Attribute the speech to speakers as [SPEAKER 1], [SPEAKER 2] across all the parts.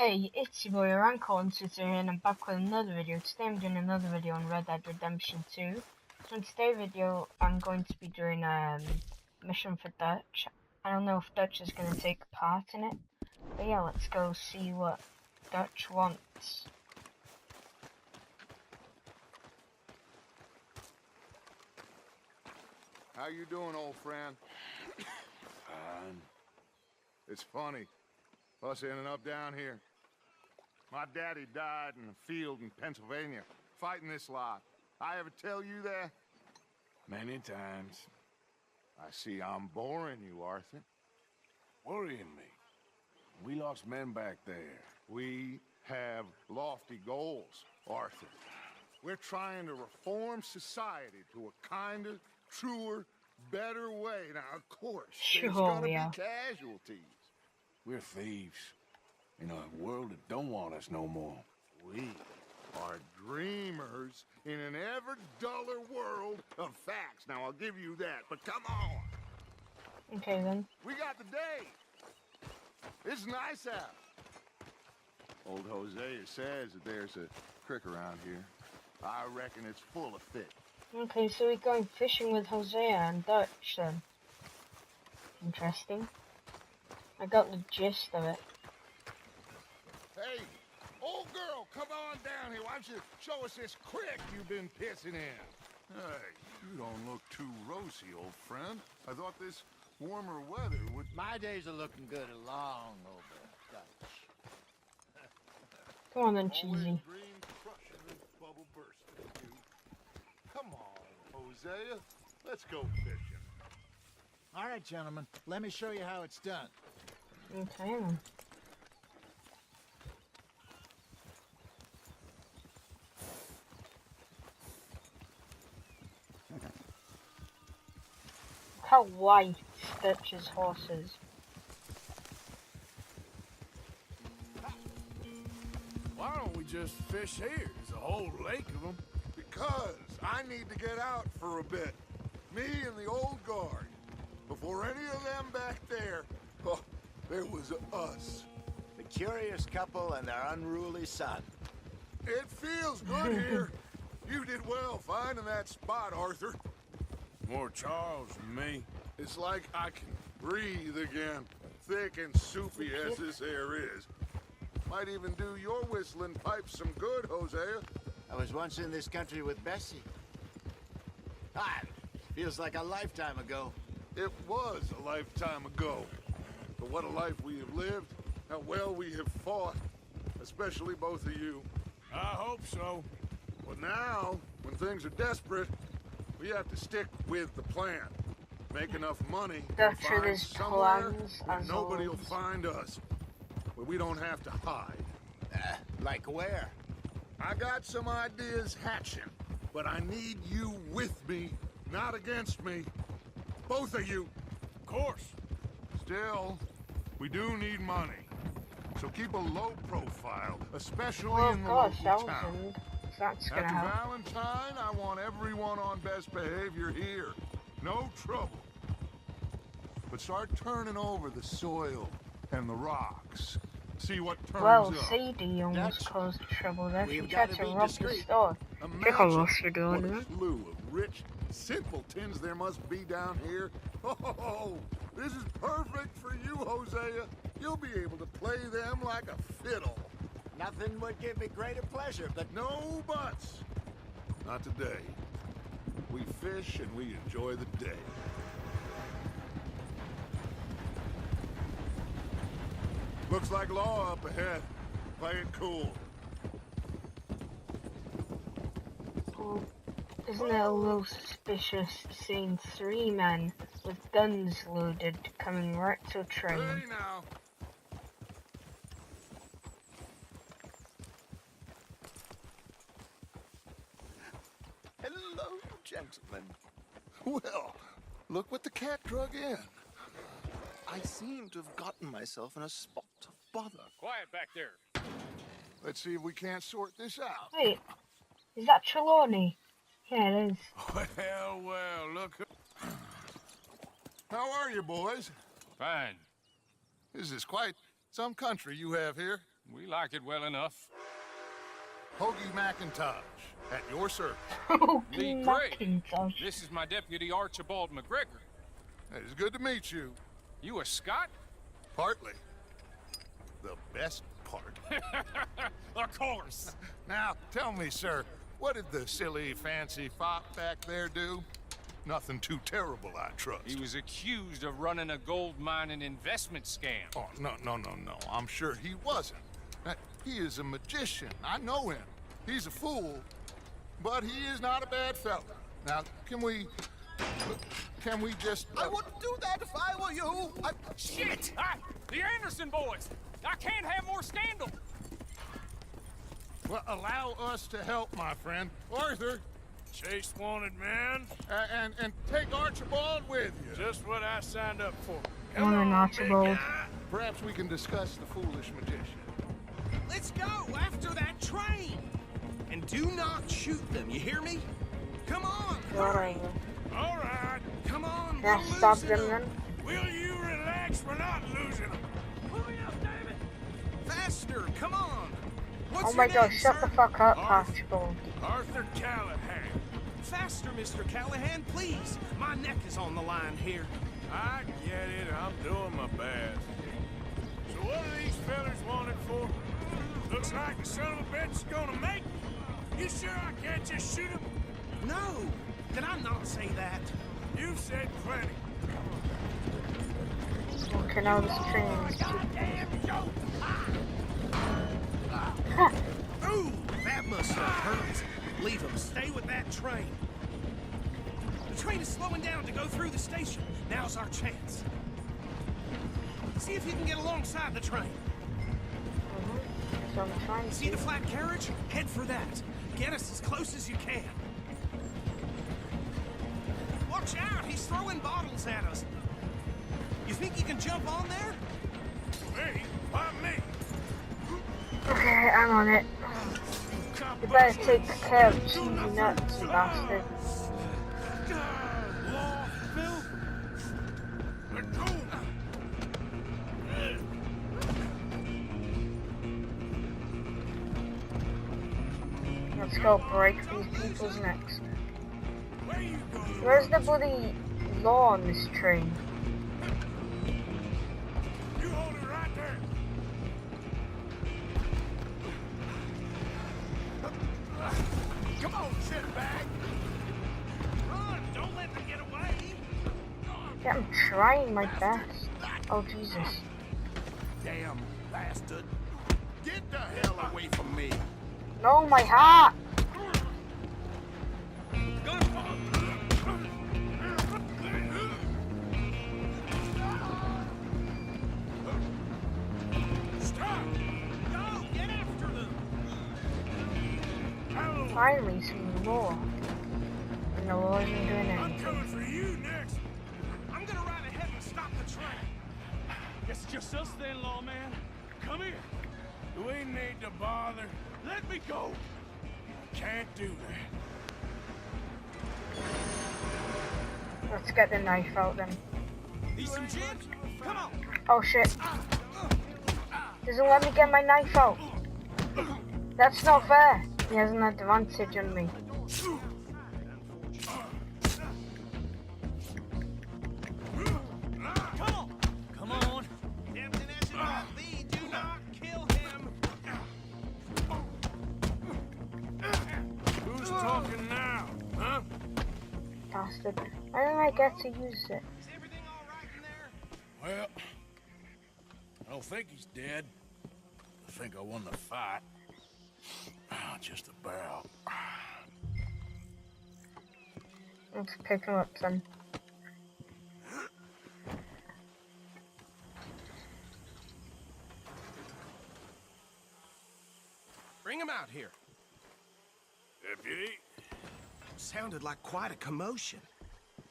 [SPEAKER 1] Hey, it's your boy Ranco123 here, and I'm back with another video. Today I'm doing another video on Red Dead Redemption 2. So in today's video, I'm going to be doing a mission for Dutch. I don't know if Dutch is going to take part in it. But yeah, let's go see what Dutch wants.
[SPEAKER 2] How you doing, old friend? It's funny, us ending up down here. My daddy died in a field in Pennsylvania, fighting this lot. I ever tell you that?
[SPEAKER 3] Many times.
[SPEAKER 2] I see I'm boring you, Arthur.
[SPEAKER 3] Worrying me. We lost men back there.
[SPEAKER 2] We have lofty goals, Arthur. We're trying to reform society to a kinder, truer, better way. Now, of course, there's gonna be casualties.
[SPEAKER 3] We're thieves. In a world that don't want us no more.
[SPEAKER 2] We are dreamers in an ever duller world of facts. Now, I'll give you that, but come on.
[SPEAKER 1] Okay then.
[SPEAKER 2] We got the day. It's nice out. Old Hosea says that there's a creek around here. I reckon it's full of fish.
[SPEAKER 1] Okay, so we're going fishing with Hosea and Dutch then. Interesting. I got the gist of it.
[SPEAKER 2] Hey, old girl, come on down here. Why don't you show us this creek you've been pissing in?
[SPEAKER 4] Hey, you don't look too rosy, old friend. I thought this warmer weather would...
[SPEAKER 5] My days are looking good along over Dutch.
[SPEAKER 1] Come on then,
[SPEAKER 4] Always
[SPEAKER 1] cheesy.
[SPEAKER 4] dream crushing and bubble bursting, you. Come on, Hosea. Let's go fishing.
[SPEAKER 5] All right, gentlemen, let me show you how it's done.
[SPEAKER 1] Okay then. How white Dutch's horse is.
[SPEAKER 3] Why don't we just fish here? There's a whole lake of them.
[SPEAKER 4] Because I need to get out for a bit. Me and the old guard. Before any of them back there, oh, there was us.
[SPEAKER 5] The curious couple and their unruly son.
[SPEAKER 4] It feels good here. You did well finding that spot, Arthur.
[SPEAKER 3] More Charles than me.
[SPEAKER 4] It's like I can breathe again. Thick and soupy as this air is. Might even do your whistling pipes some good, Hosea.
[SPEAKER 5] I was once in this country with Bessie. Ah, feels like a lifetime ago.
[SPEAKER 4] It was a lifetime ago. But what a life we have lived. How well we have fought. Especially both of you.
[SPEAKER 3] I hope so.
[SPEAKER 4] But now, when things are desperate, we have to stick with the plan. Make enough money to find
[SPEAKER 1] His
[SPEAKER 4] somewhere
[SPEAKER 1] plans
[SPEAKER 4] where
[SPEAKER 1] as
[SPEAKER 4] nobody will
[SPEAKER 1] always.
[SPEAKER 4] find us. Where we don't have to hide.
[SPEAKER 5] Like where?
[SPEAKER 4] I got some ideas hatching, but I need you with me, not against me. Both of you.
[SPEAKER 3] Of course.
[SPEAKER 4] Still, we do need money. So keep a low profile, especially
[SPEAKER 1] Well,
[SPEAKER 4] in
[SPEAKER 1] of
[SPEAKER 4] the
[SPEAKER 1] course,
[SPEAKER 4] local town.
[SPEAKER 1] 1,000. That's gonna
[SPEAKER 4] After
[SPEAKER 1] help.
[SPEAKER 4] Valentine, I want everyone on best behavior here. No trouble. But start turning over the soil and the rocks. See what turns
[SPEAKER 1] Well,
[SPEAKER 4] up.
[SPEAKER 1] CD almost
[SPEAKER 5] Dutch,
[SPEAKER 1] caused trouble there. She
[SPEAKER 5] we've
[SPEAKER 1] tried
[SPEAKER 5] gotta
[SPEAKER 1] to
[SPEAKER 5] be
[SPEAKER 1] rob the
[SPEAKER 5] discreet.
[SPEAKER 1] store. Check on
[SPEAKER 4] Imagine
[SPEAKER 1] this video,
[SPEAKER 4] what
[SPEAKER 1] isn't
[SPEAKER 4] a
[SPEAKER 1] it?
[SPEAKER 4] slew of rich simpletons there must be down here. Oh, this is perfect for you, Hosea. You'll be able to play them like a fiddle.
[SPEAKER 5] Nothing would give me greater pleasure, but
[SPEAKER 4] No buts. Not today. We fish and we enjoy the day. Looks like law up ahead. Play it cool.
[SPEAKER 1] Well, isn't it a little suspicious seeing 3 men with guns loaded coming right to a train?
[SPEAKER 4] Hey now.
[SPEAKER 5] hello, gentlemen.
[SPEAKER 4] Well, look what the cat drug in.
[SPEAKER 6] I seem to have gotten myself in a spot of bother.
[SPEAKER 3] Quiet back there.
[SPEAKER 4] Let's see if we can't sort this out.
[SPEAKER 1] Wait, is that Trelawney? Yeah, it is.
[SPEAKER 3] Well, look.
[SPEAKER 4] How are you, boys?
[SPEAKER 3] Fine.
[SPEAKER 4] This is quite some country you have here.
[SPEAKER 7] We like it well enough.
[SPEAKER 4] Hoagie McIntosh, at your service.
[SPEAKER 7] Lee Gray. This is my deputy Archibald McGregor.
[SPEAKER 4] It's good to meet you.
[SPEAKER 7] You a Scot?
[SPEAKER 4] Partly. The best part.
[SPEAKER 7] Of course.
[SPEAKER 4] Now, tell me, sir, what did the silly, fancy fop back there do? Nothing too terrible, I trust.
[SPEAKER 7] He was accused of running a gold mining investment scam.
[SPEAKER 4] Oh, no. I'm sure he wasn't. He is a magician. I know him. He's a fool, but he is not a bad fella. Now, can we just...
[SPEAKER 6] I wouldn't do that if I were you.
[SPEAKER 7] Shit! The Anderson boys! I can't have more scandal!
[SPEAKER 4] Well, allow us to help, my friend. Arthur!
[SPEAKER 3] Chase wanted man.
[SPEAKER 4] And take Archibald with you.
[SPEAKER 3] Just what I signed up for.
[SPEAKER 1] Come on, Archibald.
[SPEAKER 4] Perhaps we can discuss the foolish magician.
[SPEAKER 8] Let's go after that train! And do not shoot them, you hear me? Come on, hurry!
[SPEAKER 3] All right.
[SPEAKER 8] Come on,
[SPEAKER 1] Yeah,
[SPEAKER 8] we're
[SPEAKER 1] stop
[SPEAKER 8] losing
[SPEAKER 1] them
[SPEAKER 8] them.
[SPEAKER 1] then.
[SPEAKER 3] Will you relax? We're not losing them.
[SPEAKER 8] Hurry up, David! Faster, come on! What's
[SPEAKER 1] Oh my
[SPEAKER 8] your
[SPEAKER 1] god,
[SPEAKER 8] name,
[SPEAKER 1] shut
[SPEAKER 8] sir?
[SPEAKER 1] the fuck up, Archibald.
[SPEAKER 3] Arthur Callahan.
[SPEAKER 8] Faster, Mr. Callahan, please. My neck is on the line here.
[SPEAKER 3] I get it. I'm doing my best. So what are these fellas wanted for? Looks like the son of a bitch is gonna make me. You sure I can't just shoot him?
[SPEAKER 8] No! Did I not say that?
[SPEAKER 3] You've said plenty.
[SPEAKER 1] Okay, now this train is
[SPEAKER 8] Ooh, that must have hurt. Leave him. Stay with that train. The train is slowing down to go through the station. Now's our chance. See if you can get alongside the train.
[SPEAKER 1] So I'm trying to...
[SPEAKER 8] See the flat carriage? Head for that. Get us as close as you can. Watch out! He's throwing bottles at us. You think you can jump on there?
[SPEAKER 3] Me? Why me?
[SPEAKER 1] Okay, I'm on it. You better take care of cheesy nuts, you bastard.
[SPEAKER 3] Law, Bill? Let go.
[SPEAKER 1] Let's go break these people's necks.
[SPEAKER 3] Where you going?
[SPEAKER 1] Where's the bloody law on this train?
[SPEAKER 3] You hold it right there.
[SPEAKER 4] Come on, shitbag!
[SPEAKER 8] Run! Don't let them get away!
[SPEAKER 1] Yeah, I'm trying my best. Oh, Jesus.
[SPEAKER 5] Damn bastard. Get the hell away from me.
[SPEAKER 1] No, my heart!
[SPEAKER 8] Stop! Go! Get after them!
[SPEAKER 1] Finally, some law. And the law isn't doing
[SPEAKER 3] I'm
[SPEAKER 1] anything.
[SPEAKER 3] coming for you next.
[SPEAKER 8] I'm gonna ride ahead and stop the train.
[SPEAKER 3] Guess it's just us then, lawman. Come here. We need to bother. Let me go. Can't do that.
[SPEAKER 1] Let's get the knife out then.
[SPEAKER 8] Need some gin? Come on!
[SPEAKER 1] Oh shit. Doesn't let me get my knife out. That's not fair. He has an advantage on me.
[SPEAKER 8] Come on! Come on! Tempting as it might be, do not kill him!
[SPEAKER 3] Who's talking now, huh?
[SPEAKER 1] Bastard. Why don't I get to use it?
[SPEAKER 8] Is everything all right in there?
[SPEAKER 3] Well, I don't think he's dead. I think I won the fight. Just about.
[SPEAKER 1] Let's pick him up then.
[SPEAKER 8] Bring him out here.
[SPEAKER 3] Deputy,
[SPEAKER 8] Sounded like quite a commotion.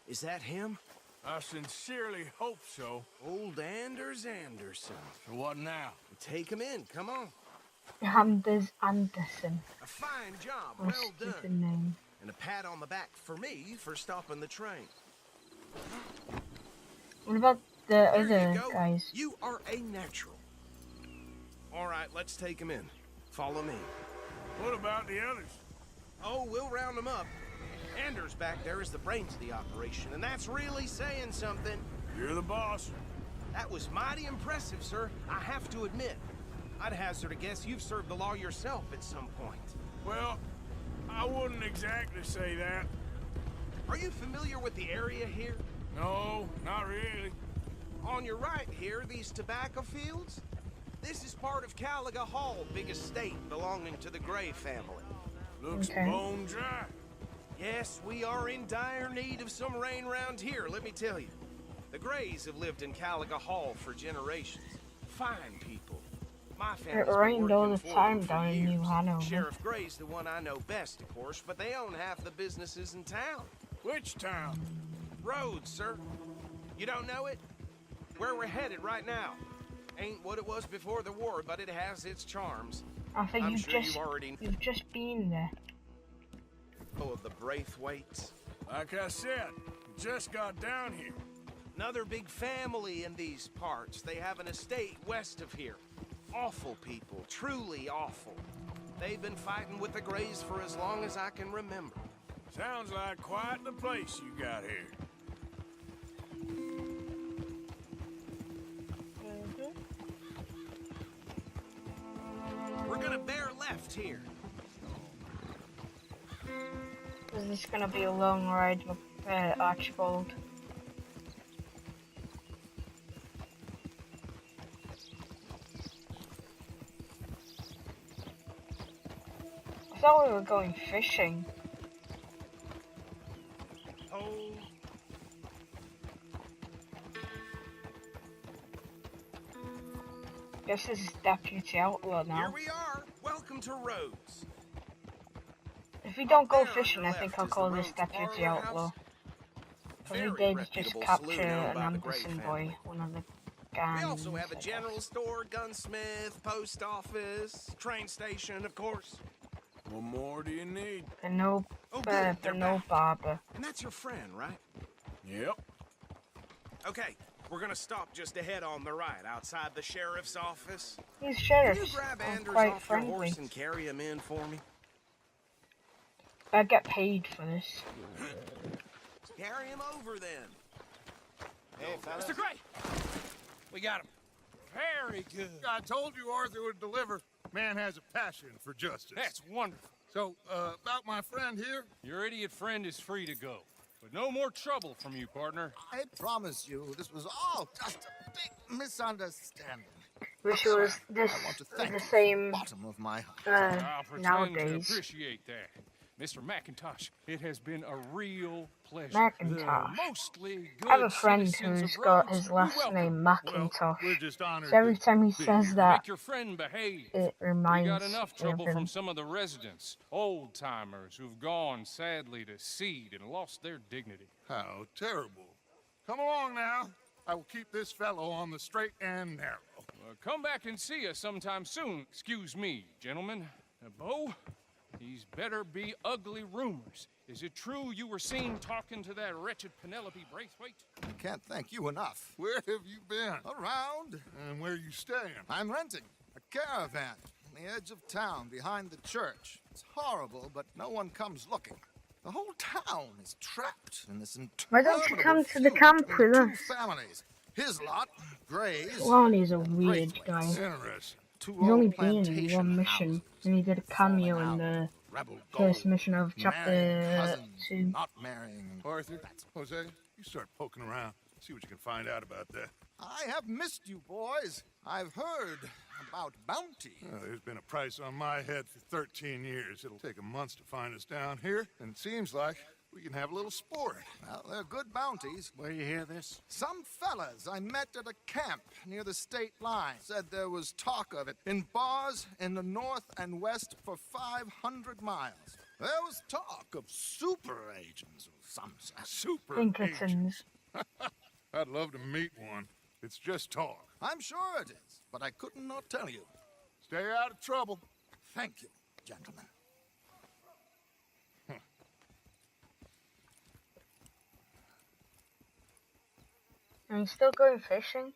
[SPEAKER 8] Is that him?
[SPEAKER 3] I sincerely hope so.
[SPEAKER 8] Old Anders Anderson.
[SPEAKER 3] So what now?
[SPEAKER 8] Take him in, come on.
[SPEAKER 1] Anders Anderson.
[SPEAKER 8] A fine job,
[SPEAKER 1] What a
[SPEAKER 8] well
[SPEAKER 1] stupid
[SPEAKER 8] done.
[SPEAKER 1] name.
[SPEAKER 8] And a pat on the back for me for stopping the train.
[SPEAKER 1] What about the
[SPEAKER 8] There
[SPEAKER 1] other
[SPEAKER 8] you go.
[SPEAKER 1] guys?
[SPEAKER 8] You are a natural. All right, let's take him in. Follow me.
[SPEAKER 3] What about the others?
[SPEAKER 8] Oh, we'll round them up. Anders back there is the brains of the operation, and that's really saying something.
[SPEAKER 3] You're the boss.
[SPEAKER 8] That was mighty impressive, sir. I have to admit. I'd hazard a guess you've served the law yourself at some point.
[SPEAKER 3] Well, I wouldn't exactly say that.
[SPEAKER 8] Are you familiar with the area here?
[SPEAKER 3] No, not really.
[SPEAKER 8] On your right here, these tobacco fields? This is part of Caliga Hall, big estate belonging to the Gray family.
[SPEAKER 3] Looks
[SPEAKER 1] Okay.
[SPEAKER 3] bone dry.
[SPEAKER 8] Yes, we are in dire need of some rain round here, let me tell you. The Grays have lived in Caliga Hall for generations. Fine people. My family's been
[SPEAKER 1] rained all
[SPEAKER 8] working
[SPEAKER 1] the
[SPEAKER 8] for them
[SPEAKER 1] time
[SPEAKER 8] for
[SPEAKER 1] down in
[SPEAKER 8] years.
[SPEAKER 1] New Hanover.
[SPEAKER 8] Sheriff Gray's the one I know best, of course, but they own half the businesses in town.
[SPEAKER 3] Which town?
[SPEAKER 8] Rhodes, sir. You don't know it? Where we're headed right now. Ain't what it was before the war, but it has its charms.
[SPEAKER 1] I think
[SPEAKER 8] I'm
[SPEAKER 1] you've
[SPEAKER 8] sure
[SPEAKER 1] just
[SPEAKER 8] you've already
[SPEAKER 1] you've just been there.
[SPEAKER 8] know of the Braithwaites.
[SPEAKER 3] Like I said, just got down here.
[SPEAKER 8] Another big family in these parts. They have an estate west of here. Awful people, truly awful. They've been fighting with the Grays for as long as I can remember.
[SPEAKER 3] Sounds like quite the place you got here.
[SPEAKER 8] We're gonna bear left here.
[SPEAKER 1] Is this gonna be a long ride with Archibald? I thought we were going fishing.
[SPEAKER 8] Oh,
[SPEAKER 1] Guess this is Deputy Outlaw
[SPEAKER 8] here
[SPEAKER 1] now.
[SPEAKER 8] we are. Welcome to Rhodes.
[SPEAKER 1] If we don't go
[SPEAKER 8] There on
[SPEAKER 1] fishing,
[SPEAKER 8] your
[SPEAKER 1] I think
[SPEAKER 8] left
[SPEAKER 1] I'll
[SPEAKER 8] is the
[SPEAKER 1] call this
[SPEAKER 8] Rhodes
[SPEAKER 1] Deputy
[SPEAKER 8] Parlor
[SPEAKER 1] Outlaw.
[SPEAKER 8] House.
[SPEAKER 1] All we
[SPEAKER 8] Very
[SPEAKER 1] did is just
[SPEAKER 8] reputable
[SPEAKER 1] capture
[SPEAKER 8] saloon owned
[SPEAKER 1] an
[SPEAKER 8] by the Gray
[SPEAKER 1] Anderson
[SPEAKER 8] family.
[SPEAKER 1] boy, one of the gangs.
[SPEAKER 8] We also have a
[SPEAKER 1] I guess.
[SPEAKER 8] general store, gunsmith, post office, train station, of course.
[SPEAKER 3] What more do you need?
[SPEAKER 1] But no,
[SPEAKER 8] Oh, good,
[SPEAKER 1] but
[SPEAKER 8] they're
[SPEAKER 1] no
[SPEAKER 8] back.
[SPEAKER 1] barber.
[SPEAKER 8] And that's your friend, right?
[SPEAKER 3] Yep.
[SPEAKER 8] Okay, we're gonna stop just ahead on the right, outside the sheriff's office.
[SPEAKER 1] These
[SPEAKER 8] Can
[SPEAKER 1] sheriffs
[SPEAKER 8] you grab
[SPEAKER 1] are
[SPEAKER 8] Anders
[SPEAKER 1] quite
[SPEAKER 8] off your
[SPEAKER 1] friendly.
[SPEAKER 8] horse and carry him in for me?
[SPEAKER 1] I get paid for this.
[SPEAKER 8] Carry him over then.
[SPEAKER 5] Hey, fellas.
[SPEAKER 7] Mr. Gray! We got him. Very good.
[SPEAKER 2] I told you Arthur would deliver. Man has a passion for justice.
[SPEAKER 7] That's wonderful.
[SPEAKER 2] So, about my friend here,
[SPEAKER 7] Your idiot friend is free to go. But no more trouble from you, partner.
[SPEAKER 6] I promise you, this was all just a big misunderstanding.
[SPEAKER 1] Wish it was this
[SPEAKER 6] I want to thank
[SPEAKER 1] the
[SPEAKER 6] you from
[SPEAKER 1] same
[SPEAKER 6] the bottom of my heart.
[SPEAKER 7] I'll pretend
[SPEAKER 1] nowadays.
[SPEAKER 7] to appreciate that. Mr. McIntosh, it has been a real pleasure.
[SPEAKER 1] McIntosh.
[SPEAKER 7] The mostly good
[SPEAKER 1] I have a friend
[SPEAKER 7] citizens
[SPEAKER 1] who's
[SPEAKER 7] of
[SPEAKER 1] got
[SPEAKER 7] Rhodes,
[SPEAKER 1] his
[SPEAKER 7] we
[SPEAKER 1] last
[SPEAKER 7] welcome.
[SPEAKER 1] name
[SPEAKER 2] well,
[SPEAKER 1] Macintosh.
[SPEAKER 2] we're just honored.
[SPEAKER 1] So every
[SPEAKER 2] to
[SPEAKER 1] time he
[SPEAKER 2] be
[SPEAKER 1] says
[SPEAKER 2] here.
[SPEAKER 1] that,
[SPEAKER 7] Make your friend behave.
[SPEAKER 1] it
[SPEAKER 7] We
[SPEAKER 1] reminds
[SPEAKER 7] got enough
[SPEAKER 1] me of
[SPEAKER 7] trouble from
[SPEAKER 1] him.
[SPEAKER 7] some of the residents, old-timers who've gone, sadly, to seed and lost their dignity.
[SPEAKER 2] How terrible. Come along now. I will keep this fellow on the straight and narrow.
[SPEAKER 7] Come back and see us sometime soon. Excuse me, gentlemen. Bo, these better be ugly rumors. Is it true you were seen talking to that wretched Penelope Braithwaite?
[SPEAKER 6] I can't thank you enough.
[SPEAKER 2] Where have you been?
[SPEAKER 6] Around,
[SPEAKER 2] And where you staying?
[SPEAKER 6] I'm renting a caravan on the edge of town behind the church. It's horrible, but no one comes looking. The whole town is trapped in this
[SPEAKER 1] Why don't you come to the
[SPEAKER 6] feud
[SPEAKER 1] camp
[SPEAKER 6] between
[SPEAKER 1] with
[SPEAKER 6] two
[SPEAKER 1] us?
[SPEAKER 6] families. His lot, Gray's.
[SPEAKER 1] Lonnie's a weird guy.
[SPEAKER 2] Interesting.
[SPEAKER 6] Two
[SPEAKER 1] He's only
[SPEAKER 6] old
[SPEAKER 1] been in
[SPEAKER 6] plantation
[SPEAKER 1] one mission,
[SPEAKER 6] houses,
[SPEAKER 1] and he did a cameo
[SPEAKER 6] falling
[SPEAKER 1] in the
[SPEAKER 6] out, rebel
[SPEAKER 1] first
[SPEAKER 6] gold,
[SPEAKER 1] mission of
[SPEAKER 6] marrying
[SPEAKER 1] chapter
[SPEAKER 6] cousins,
[SPEAKER 1] 2.
[SPEAKER 6] not marrying.
[SPEAKER 2] Arthur, Jose, you start poking around. See what you can find out about that.
[SPEAKER 6] I have missed you, boys. I've heard about bounty.
[SPEAKER 2] Well, there's been a price on my head for 13 years. It'll take 'em months to find us down here, and it seems like we can have a little sport.
[SPEAKER 6] Well, they're good bounties.
[SPEAKER 5] Where you hear this?
[SPEAKER 6] Some fellas I met at a camp near the state line said there was talk of it in bars in the north and west for 500 miles. There was talk of super agents of some sort.
[SPEAKER 2] Super agent.
[SPEAKER 1] Pinkertons.
[SPEAKER 2] I'd love to meet one. It's just talk.
[SPEAKER 6] I'm sure it is, but I couldn't not tell you.
[SPEAKER 2] Stay out of trouble.
[SPEAKER 6] Thank you, gentlemen.
[SPEAKER 1] Are you still going fishing?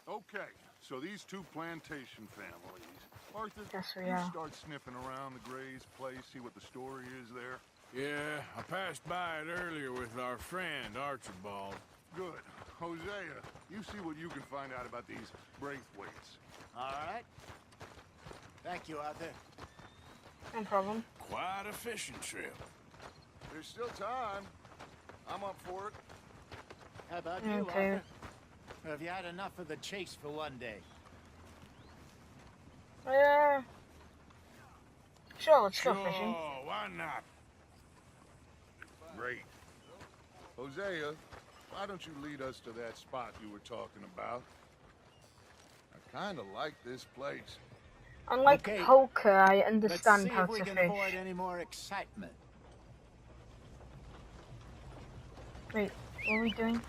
[SPEAKER 2] Okay, So these two plantation families. Arthur,
[SPEAKER 1] Yes, we
[SPEAKER 2] you
[SPEAKER 1] are.
[SPEAKER 2] start sniffing around the Gray's place, see what the story is there.
[SPEAKER 3] Yeah, I passed by it earlier with our friend, Archibald.
[SPEAKER 2] Good. Hosea, you see what you can find out about these Braithwaites.
[SPEAKER 5] All right. Thank you, Arthur.
[SPEAKER 1] No problem.
[SPEAKER 3] Quite a fishing trip.
[SPEAKER 2] There's still time. I'm up for it.
[SPEAKER 5] How about you,
[SPEAKER 1] Okay.
[SPEAKER 5] Arthur? Or have you had enough of the chase for one day?
[SPEAKER 1] Sure, let's go fishing.
[SPEAKER 3] Sure, why not?
[SPEAKER 2] Great. Hosea, why don't you lead us to that spot you were talking about? I kind of like this place.
[SPEAKER 1] Unlike
[SPEAKER 5] Okay,
[SPEAKER 1] poker, I
[SPEAKER 5] Let's
[SPEAKER 1] understand
[SPEAKER 5] see
[SPEAKER 1] how
[SPEAKER 5] if we
[SPEAKER 1] to
[SPEAKER 5] can
[SPEAKER 1] fish.
[SPEAKER 5] avoid any more excitement.
[SPEAKER 1] Wait, what are we doing?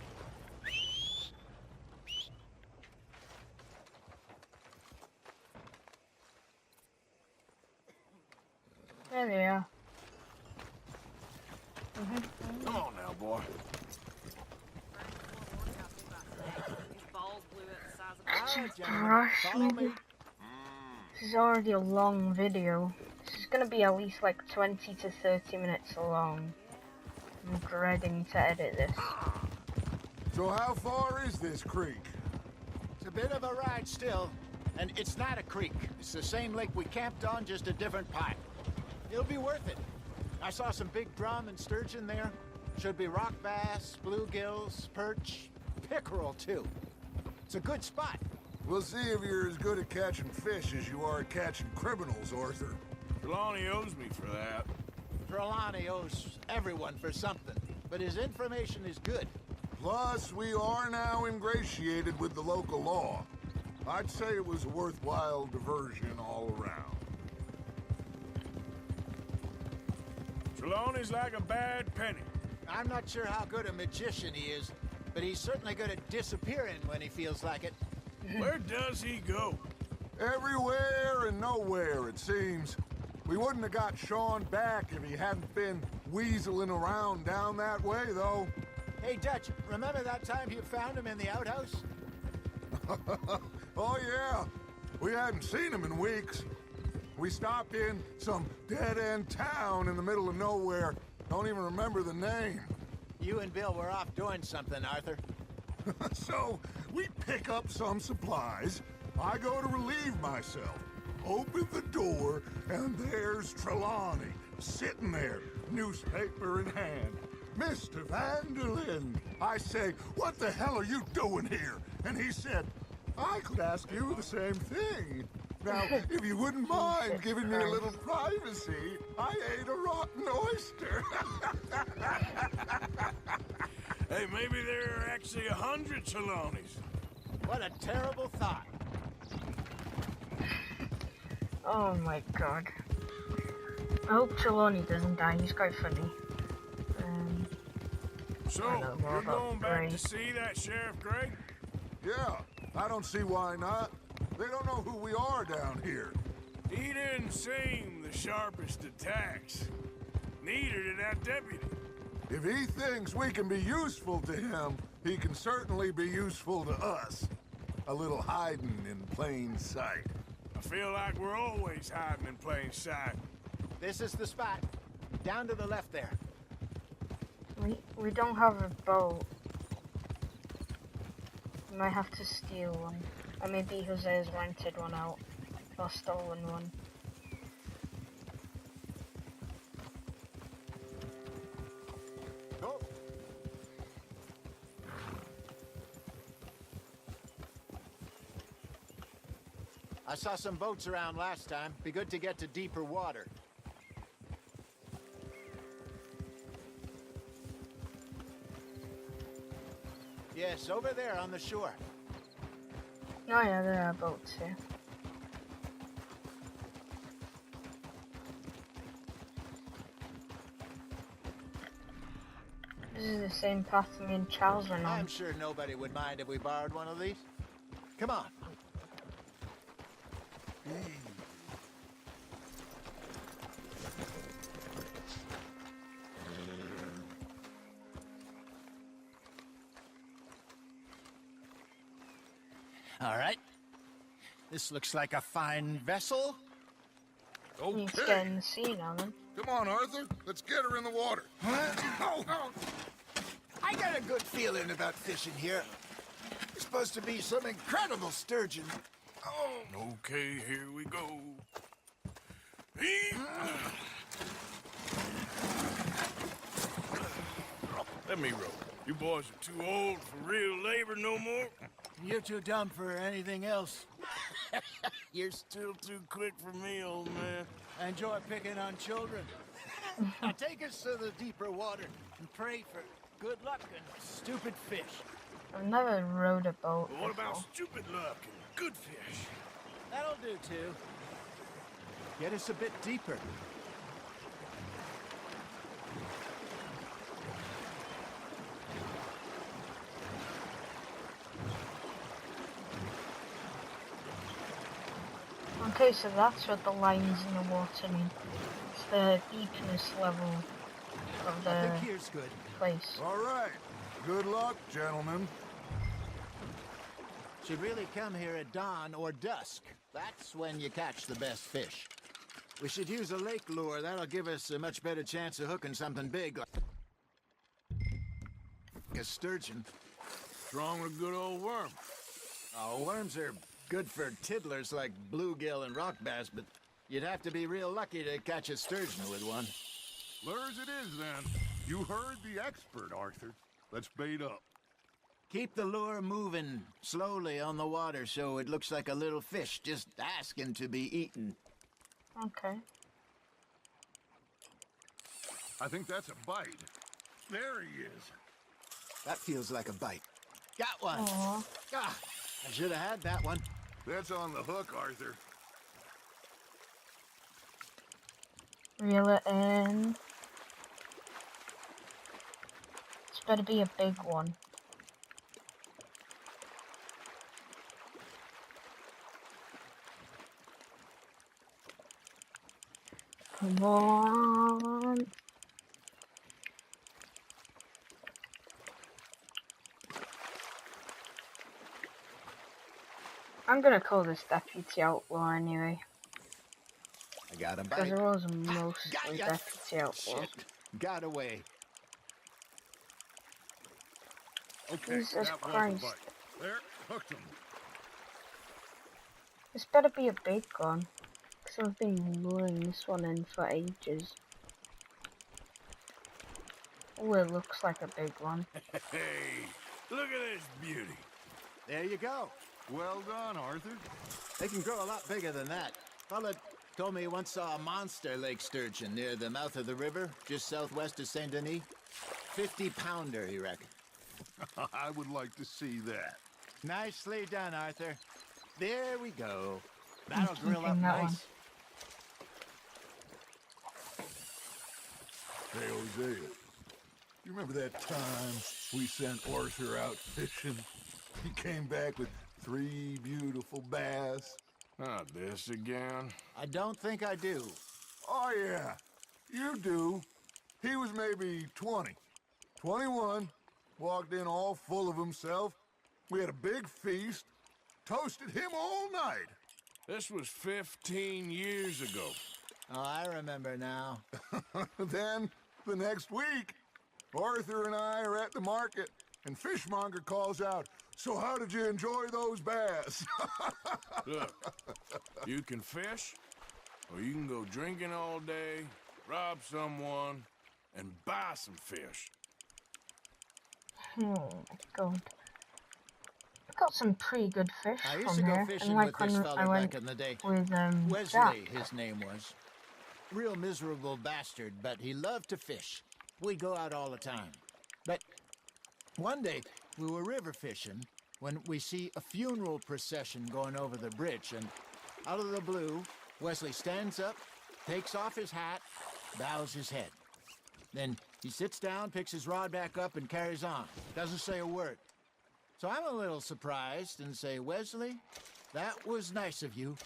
[SPEAKER 1] There they are.
[SPEAKER 3] Come on now, boy.
[SPEAKER 1] Brush, maybe? This is already a long video. This is gonna be at least like 20 to 30 minutes long. I'm dreading to edit this.
[SPEAKER 2] So how far is this creek?
[SPEAKER 5] It's a bit of a ride still, and it's not a creek. It's the same lake we camped on, just a different part. It'll be worth it. I saw some big drum and sturgeon there. Should be rock bass, bluegills, perch, pickerel too. It's a good spot.
[SPEAKER 2] We'll see if you're as good at catching fish as you are at catching criminals, Arthur.
[SPEAKER 3] Trelawney owes me for that.
[SPEAKER 5] Trelawney owes everyone for something, but his information is good.
[SPEAKER 2] Plus, we are now ingratiated with the local law. I'd say it was a worthwhile diversion all around.
[SPEAKER 3] Trelawney's like a bad penny.
[SPEAKER 5] I'm not sure how good a magician he is, but he's certainly good at disappearing when he feels like it.
[SPEAKER 3] Where does he go?
[SPEAKER 2] Everywhere and nowhere, it seems. We wouldn't have got Sean back if he hadn't been weaseling around down that way, though.
[SPEAKER 5] Hey, Dutch, remember that time you found him in the outhouse?
[SPEAKER 2] Oh, yeah. We hadn't seen him in weeks. We stopped in some dead-end town in the middle of nowhere. Don't even remember the name.
[SPEAKER 5] You and Bill were off doing something, Arthur.
[SPEAKER 2] So, we pick up some supplies. I go to relieve myself. Open the door, and there's Trelawney, sitting there, newspaper in hand. Mr. Vanderlyn. I say, what the hell are you doing here? And he said, I could ask you the same thing. Now, if you wouldn't mind giving me a little privacy, I ate a rotten oyster.
[SPEAKER 3] Hey, maybe there are actually 100 Trelawneys.
[SPEAKER 5] What a terrible thought.
[SPEAKER 1] Oh my god. I hope Trelawney doesn't die, he's quite funny.
[SPEAKER 3] So,
[SPEAKER 1] I know more
[SPEAKER 3] you're
[SPEAKER 1] about
[SPEAKER 3] going back
[SPEAKER 1] Gray.
[SPEAKER 3] to see that Sheriff Gray?
[SPEAKER 2] Yeah, I don't see why not. They don't know who we are down here.
[SPEAKER 3] He didn't seem the sharpest of tacks. Neither did that deputy.
[SPEAKER 2] If he thinks we can be useful to him, he can certainly be useful to us. A little hiding in plain sight.
[SPEAKER 3] I feel like we're always hiding in plain sight.
[SPEAKER 5] This is the spot. Down to the left there.
[SPEAKER 1] We don't have a boat. We might have to steal one. Or maybe Jose's rented one out. Or stolen one.
[SPEAKER 5] Oh. I saw some boats around last time. Be good to get to deeper water. Yes, over there on the shore.
[SPEAKER 1] Oh yeah, there are boats here. This is the same path me and Charles went on.
[SPEAKER 5] I'm sure nobody would mind if we borrowed one of these. Come on. All right. This looks like a fine vessel.
[SPEAKER 1] Need to get in the sea now then.
[SPEAKER 4] Come on, Arthur. Let's get her in the water.
[SPEAKER 5] Oh, I got a good feeling about fishing here. It's supposed to be some incredible sturgeon. Oh.
[SPEAKER 3] Okay, here we go. Let me row. You boys are too old for real labor no more.
[SPEAKER 5] You're too dumb for anything else.
[SPEAKER 3] You're still too quick for me, old man.
[SPEAKER 5] Enjoy picking on children. Now take us to the deeper water and pray for good luck and stupid fish.
[SPEAKER 1] I've never rowed a boat
[SPEAKER 3] But what about
[SPEAKER 1] before.
[SPEAKER 3] stupid luck and good fish?
[SPEAKER 5] That'll do, too. Get us a bit deeper.
[SPEAKER 1] Okay, so that's what the lines in the water mean. It's the deepness level of
[SPEAKER 5] I
[SPEAKER 1] the
[SPEAKER 5] think here's good.
[SPEAKER 1] place.
[SPEAKER 2] All right. Good luck, gentlemen.
[SPEAKER 5] Should really come here at dawn or dusk. That's when you catch the best fish. We should use a lake lure. That'll give us a much better chance of hooking something big like a sturgeon.
[SPEAKER 3] Strong with a good old worm.
[SPEAKER 5] Oh, worms are good for tiddlers like bluegill and rock bass, but you'd have to be real lucky to catch a sturgeon with one.
[SPEAKER 2] Lures it is, then. You heard the expert, Arthur. Let's bait up.
[SPEAKER 5] Keep the lure moving slowly on the water so it looks like a little fish just asking to be eaten.
[SPEAKER 1] Okay.
[SPEAKER 2] I think that's a bite. There he is.
[SPEAKER 5] That feels like a bite. Got one.
[SPEAKER 1] Aww.
[SPEAKER 5] Ah, I should have had that one.
[SPEAKER 2] That's on the hook, Arthur.
[SPEAKER 1] Reel it in. It's better be a big one. Come on. I'm gonna call this Deputy Outlaw anyway,
[SPEAKER 5] I got a
[SPEAKER 1] because
[SPEAKER 5] bite.
[SPEAKER 1] it was mostly
[SPEAKER 5] Got ya.
[SPEAKER 1] Deputy Outlaw.
[SPEAKER 5] Shit. Got away.
[SPEAKER 2] Okay,
[SPEAKER 1] Jesus
[SPEAKER 2] that was
[SPEAKER 1] Christ.
[SPEAKER 2] a bite. There, hooked him.
[SPEAKER 1] This better be a big one, because I've been luring this one in for ages. Oh, it looks like a big one.
[SPEAKER 3] Hey, look at this beauty.
[SPEAKER 5] There you go.
[SPEAKER 2] Well done, Arthur.
[SPEAKER 5] They can grow a lot bigger than that. Fella told me he once saw a monster lake sturgeon near the mouth of the river, just southwest of Saint Denis. 50-pounder, he reckoned.
[SPEAKER 2] I would like to see that.
[SPEAKER 5] Nicely done, Arthur. There we go. That'll grill up
[SPEAKER 1] keeping that
[SPEAKER 5] nice.
[SPEAKER 2] Hey, Hosea, you remember that time we sent Arthur out fishing? He came back with 3 beautiful bass.
[SPEAKER 3] Not this again.
[SPEAKER 5] I don't think I do.
[SPEAKER 2] Oh, yeah, you do. He was maybe 20, 21, walked in all full of himself. We had a big feast, toasted him all night.
[SPEAKER 3] This was 15 years ago.
[SPEAKER 5] Oh, I remember now.
[SPEAKER 2] Then, the next week, Arthur and I are at the market, and Fishmonger calls out, "So how did you enjoy those bass?"
[SPEAKER 3] Look, you can fish, or you can go drinking all day, rob someone, and buy some fish.
[SPEAKER 1] Oh my god. I got some pretty good fish
[SPEAKER 5] I used
[SPEAKER 1] from
[SPEAKER 5] to go
[SPEAKER 1] here,
[SPEAKER 5] fishing
[SPEAKER 1] and like
[SPEAKER 5] with this
[SPEAKER 1] when
[SPEAKER 5] fella
[SPEAKER 1] I went
[SPEAKER 5] back in the day.
[SPEAKER 1] with
[SPEAKER 5] Wesley,
[SPEAKER 1] Jack.
[SPEAKER 5] his name was. Real miserable bastard, but he loved to fish. We'd go out all the time. But one day, we were river fishing when we see a funeral procession going over the bridge, and out of the blue, Wesley stands up, takes off his hat, bows his head. Then he sits down, picks his rod back up, and carries on. Doesn't say a word. So I'm a little surprised and say, "Wesley, that was nice of you."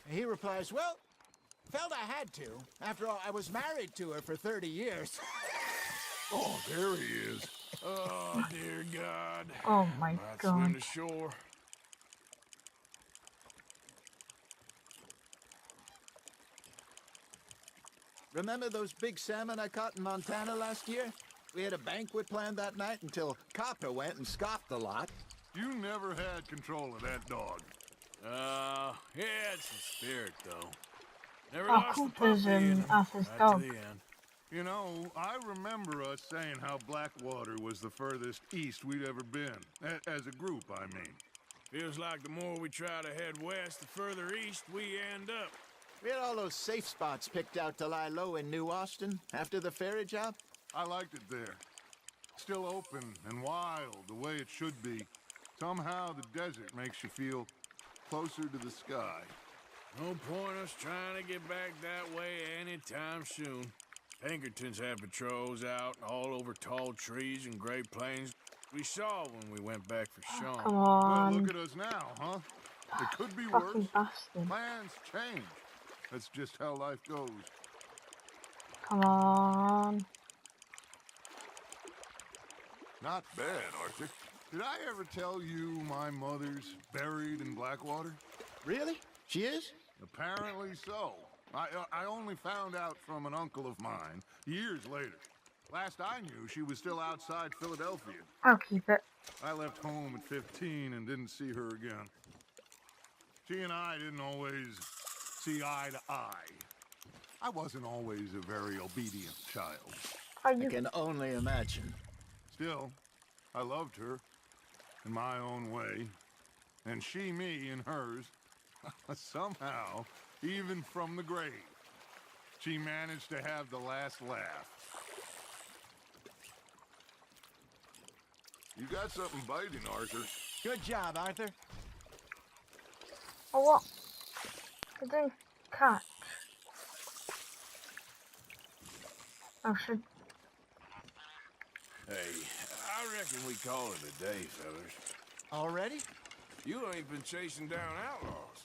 [SPEAKER 5] And he replies, "Well, felt I had to. After all, I was married to her for 30 years.
[SPEAKER 2] Oh, there he is.
[SPEAKER 3] Oh, dear God.
[SPEAKER 1] Oh my
[SPEAKER 3] I'd swim
[SPEAKER 1] god.
[SPEAKER 3] to shore.
[SPEAKER 5] Remember those big salmon I caught in Montana last year? We had a banquet planned that night until Copper went and scoffed the lot.
[SPEAKER 2] You never had control of that dog.
[SPEAKER 3] He had some spirit, though. Never
[SPEAKER 1] Oh,
[SPEAKER 3] lost the
[SPEAKER 1] Cooper's
[SPEAKER 3] puppy in him,
[SPEAKER 1] Arthur's
[SPEAKER 3] right
[SPEAKER 1] dog.
[SPEAKER 3] to the end.
[SPEAKER 2] You know, I remember us saying how Blackwater was the furthest east we'd ever been. As a group, I mean.
[SPEAKER 3] Feels like the more we try to head west, the further east we end up.
[SPEAKER 5] We had all those safe spots picked out to lie low in New Austin after the ferry job.
[SPEAKER 2] I liked it there. Still open and wild, the way it should be. Somehow the desert makes you feel closer to the sky.
[SPEAKER 3] No point us trying to get back that way anytime soon. Pinkertons had patrols out all over tall trees and Great Plains. We saw when we went back for Sean.
[SPEAKER 1] Come
[SPEAKER 2] Well,
[SPEAKER 1] on.
[SPEAKER 2] look at us now, huh? It could be worse.
[SPEAKER 1] Fucking bastard.
[SPEAKER 2] Plans change. That's just how life goes.
[SPEAKER 1] Come on.
[SPEAKER 2] Not bad, Arthur. Did I ever tell you my mother's buried in Blackwater?
[SPEAKER 5] Really? She is?
[SPEAKER 2] Apparently so. I only found out from an uncle of mine years later. Last I knew, she was still outside Philadelphia.
[SPEAKER 1] I'll keep it.
[SPEAKER 2] I left home at 15 and didn't see her again. She and I didn't always see eye to eye. I wasn't always a very obedient child.
[SPEAKER 1] Are
[SPEAKER 5] I
[SPEAKER 1] you?
[SPEAKER 5] can only imagine.
[SPEAKER 2] Still, I loved her in my own way, and she me in hers. Somehow, even from the grave, she managed to have the last laugh. You got something biting, Arthur.
[SPEAKER 5] Good job, Arthur.
[SPEAKER 1] Oh, what? I didn't catch. I should.
[SPEAKER 3] Hey, I reckon we call it a day, fellas.
[SPEAKER 5] Already?
[SPEAKER 3] You ain't been chasing down outlaws.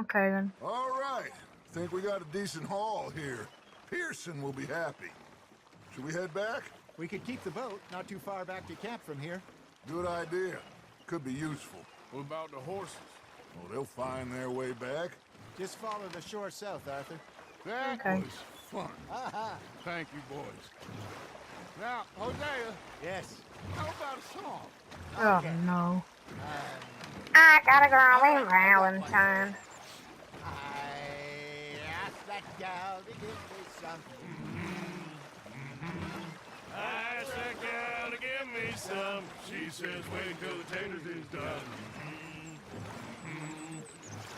[SPEAKER 1] Okay then.
[SPEAKER 2] All right. Think we got a decent haul here. Pearson will be happy. Should we head back?
[SPEAKER 5] We could keep the boat not too far back to camp from here.
[SPEAKER 2] Good idea. Could be useful.
[SPEAKER 3] What about the horses?
[SPEAKER 2] Well, they'll find their way back.
[SPEAKER 5] Just follow the shore south, Arthur.
[SPEAKER 2] That
[SPEAKER 1] Okay.
[SPEAKER 2] was fun. Thank you, boys. Now, Hosea,
[SPEAKER 5] Yes.
[SPEAKER 2] how about a song?
[SPEAKER 1] Oh no. I gotta go in Valentine.
[SPEAKER 5] I asked that gal to give me something.
[SPEAKER 3] I asked that gal to give me some. She says, wait till the taters is done.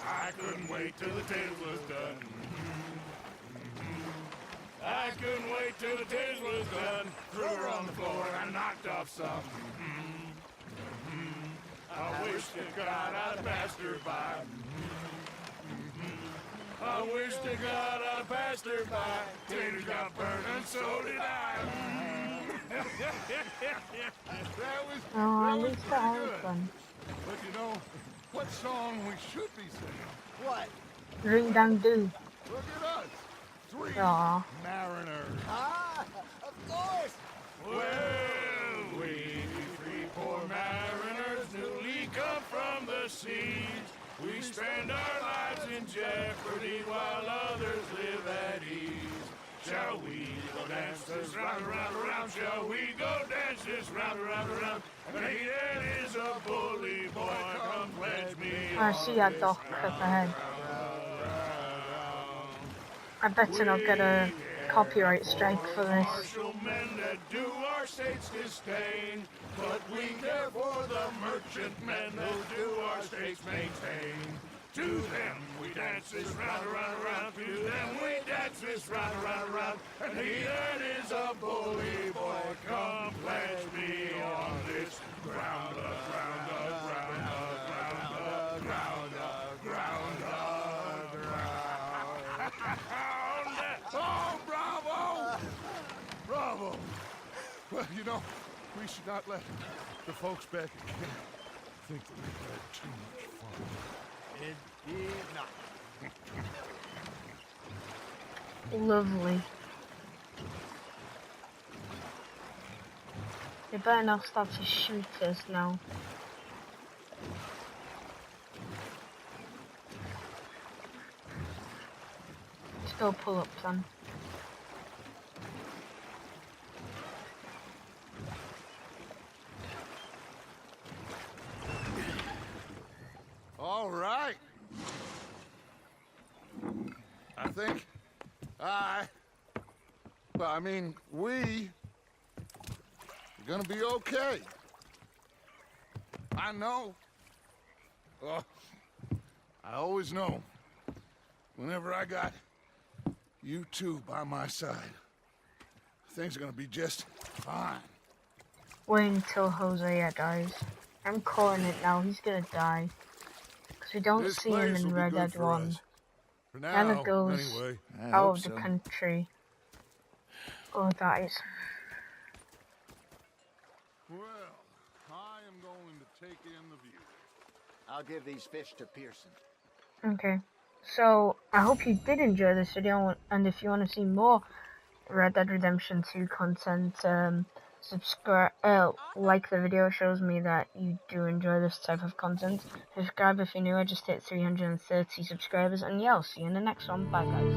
[SPEAKER 3] I couldn't wait till the taters was done. I couldn't wait till the taters was done. Threw her on the floor and I knocked off some. I wish to God I'd passed her by. I wish to God I'd passed her by. Taters got burned and so did I.
[SPEAKER 1] Oh,
[SPEAKER 2] that
[SPEAKER 1] at
[SPEAKER 2] was
[SPEAKER 1] least that
[SPEAKER 2] pretty
[SPEAKER 1] was
[SPEAKER 2] good.
[SPEAKER 1] fun.
[SPEAKER 2] But you know, what song we should be singing?
[SPEAKER 5] What?
[SPEAKER 1] Ring dang do.
[SPEAKER 2] Look at us. 3
[SPEAKER 1] Aw.
[SPEAKER 2] mariners.
[SPEAKER 5] Ah, of course.
[SPEAKER 3] Well, we three poor mariners newly come from the seas. We spend our lives in jeopardy while others live at ease. Shall we go dance this round, round, round? Shall we go dance this round, round, round? And he that is a bully boy, come pledge me
[SPEAKER 1] I
[SPEAKER 3] on
[SPEAKER 1] see that
[SPEAKER 3] this
[SPEAKER 1] dock up ahead.
[SPEAKER 3] round.
[SPEAKER 1] I bet I'll get a copyright strike for this.
[SPEAKER 3] Martial men that do our state's disdain, but we care for the merchant men who do our state's maintain. To them we dance this round, around, around. To them we dance this round, around, around. And he that is a bully boy, come pledge me on this ground, ground, ground, ground, ground, ground, ground.
[SPEAKER 2] Oh, bravo! Bravo! Well, you know, we should not let the folks back at camp think that we've had too much fun.
[SPEAKER 5] It did not.
[SPEAKER 1] Lovely. They better not start to shoot us now. Let's go pull up then.
[SPEAKER 2] All right. I think we're gonna be okay. I know. I always know. Whenever I got you two by my side, things are gonna be just fine.
[SPEAKER 1] Wait until Hosea dies. I'm calling it now. He's gonna die. Because we don't
[SPEAKER 2] This
[SPEAKER 1] see him
[SPEAKER 2] place
[SPEAKER 1] in
[SPEAKER 2] will be
[SPEAKER 1] Red
[SPEAKER 2] good
[SPEAKER 1] Dead
[SPEAKER 2] for
[SPEAKER 1] 1.
[SPEAKER 2] us. For
[SPEAKER 1] Anna
[SPEAKER 2] now,
[SPEAKER 1] goes
[SPEAKER 2] anyway.
[SPEAKER 1] out of the country. Or dies.
[SPEAKER 2] Well, I am going to take in the view.
[SPEAKER 5] I'll give these fish to Pearson.
[SPEAKER 1] Okay. So, I hope you did enjoy this video, and if you want to see more Red Dead Redemption 2 content, subscribe, like the video. Shows me that you do enjoy this type of content. Subscribe if you're new. I just hit 330 subscribers, and yeah, I'll see you in the next one. Bye guys.